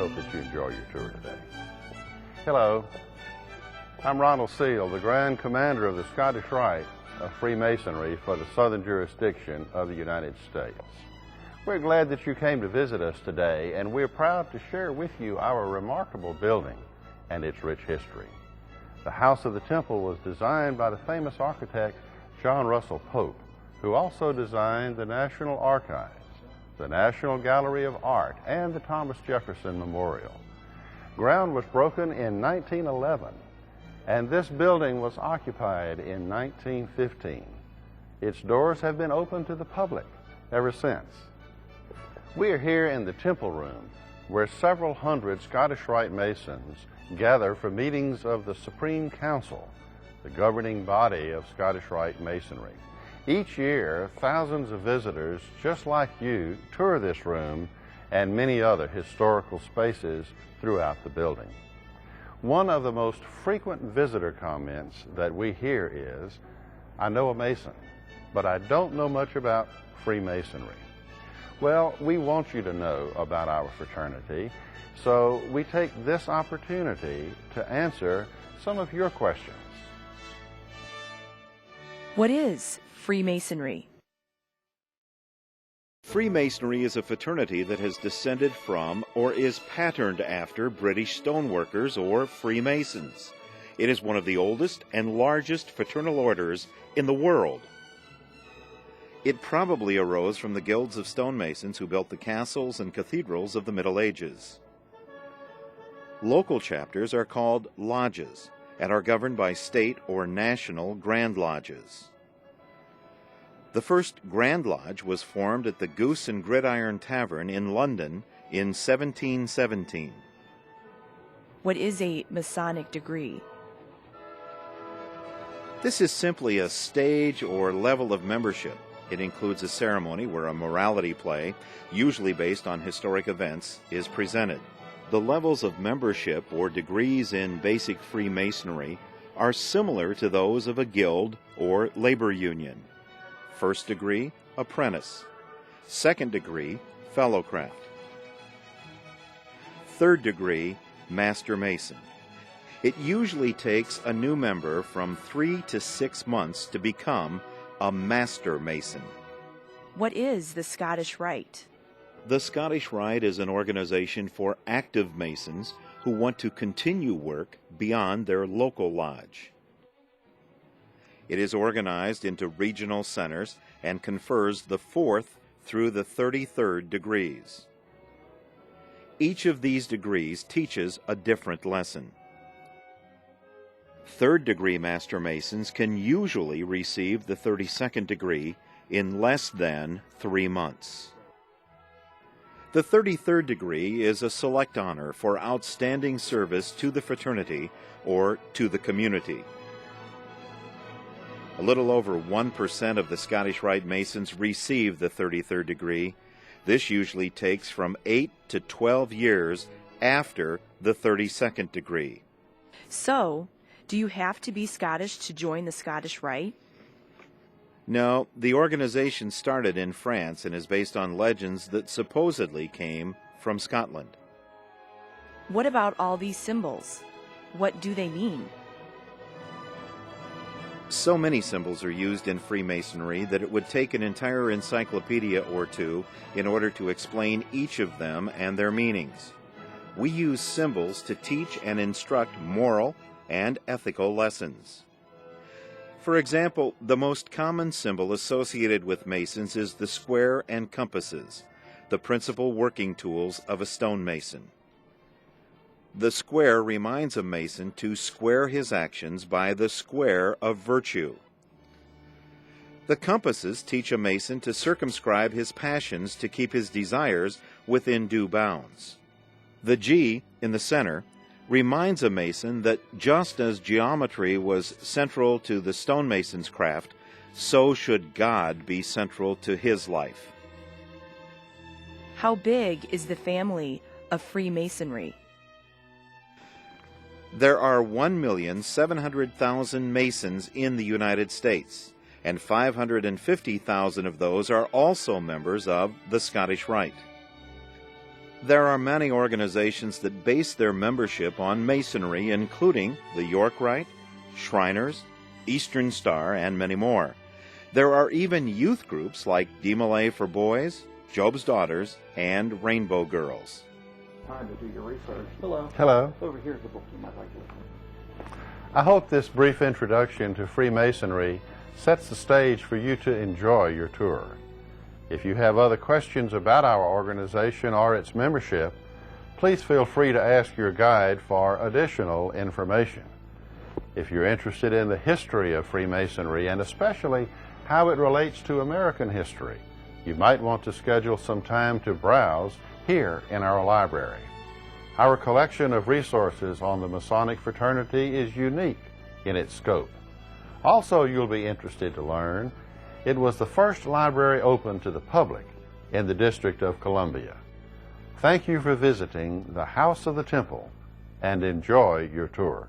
hope that you enjoy your tour today. Hello, I'm Ronald Seale, the Grand Commander of the Scottish Rite of Freemasonry for the Southern Jurisdiction of the United States. We're glad that you came to visit us today, and we're proud to share with you our remarkable building and its rich history. The House of the Temple was designed by the famous architect John Russell Pope, who also designed the National Archives, the National Gallery of Art, and the Thomas Jefferson Memorial. Ground was broken in 1911, and this building was occupied in 1915. Its doors have been open to the public ever since. We are here in the Temple Room, where several hundred Scottish Rite Masons gather for meetings of the Supreme Council, the governing body of Scottish Rite Masonry. Each year, thousands of visitors just like you tour this room and many other historical spaces throughout the building. One of the most frequent visitor comments that we hear is, "I know a Mason, but I don't know much about Freemasonry." Well, we want you to know about our fraternity, so we take this opportunity to answer some of your questions. What is Freemasonry? Freemasonry is a fraternity that has descended from or is patterned after British stoneworkers or Freemasons. It is one of the oldest and largest fraternal orders in the world. It probably arose from the guilds of stonemasons who built the castles and cathedrals of the Middle Ages. Local chapters are called lodges and are governed by state or national Grand Lodges. The first Grand Lodge was formed at the Goose and Gridiron Tavern in London in 1717. What is a Masonic degree? This is simply a stage or level of membership. It includes a ceremony where a morality play, usually based on historic events, is presented. The levels of membership or degrees in basic Freemasonry are similar to those of a guild or labor union. First degree, apprentice. Second degree, fellowcraft. Third degree, master mason. It usually takes a new member from 3 to 6 months to become a master mason. What is the Scottish Rite? The Scottish Rite is an organization for active Masons who want to continue work beyond their local lodge. It is organized into regional centers and confers the 4th through the 33rd degrees. Each of these degrees teaches a different lesson. Third-degree Master Masons can usually receive the 32nd degree in less than 3 months. The 33rd degree is a select honor for outstanding service to the fraternity or to the community. A little over 1% of the Scottish Rite Masons receive the 33rd degree. This usually takes from 8 to 12 years after the 32nd degree. So, do you have to be Scottish to join the Scottish Rite? No, the organization started in France and is based on legends that supposedly came from Scotland. What about all these symbols? What do they mean? So many symbols are used in Freemasonry that it would take an entire encyclopedia or two in order to explain each of them and their meanings. We use symbols to teach and instruct moral and ethical lessons. For example, the most common symbol associated with Masons is the square and compasses, the principal working tools of a stonemason. The square reminds a Mason to square his actions by the square of virtue. The compasses teach a Mason to circumscribe his passions to keep his desires within due bounds. The G in the center reminds a Mason that just as geometry was central to the stonemason's craft, so should God be central to his life. How big is the family of Freemasonry? There are 1,700,000 Masons in the United States, and 550,000 of those are also members of the Scottish Rite. There are many organizations that base their membership on Masonry, including the York Rite, Shriners, Eastern Star, and many more. There are even youth groups like DeMolay for Boys, Job's Daughters, and Rainbow Girls. Time to do your research. Hello. Hello. Over here's the book you might like to look at. I hope this brief introduction to Freemasonry sets the stage for you to enjoy your tour. If you have other questions about our organization or its membership, please feel free to ask your guide for additional information. If you're interested in the history of Freemasonry and especially how it relates to American history, you might want to schedule some time to browse here in our library. Our collection of resources on the Masonic fraternity is unique in its scope. Also, you'll be interested to learn it was the first library open to the public in the District of Columbia. Thank you for visiting the House of the Temple and enjoy your tour.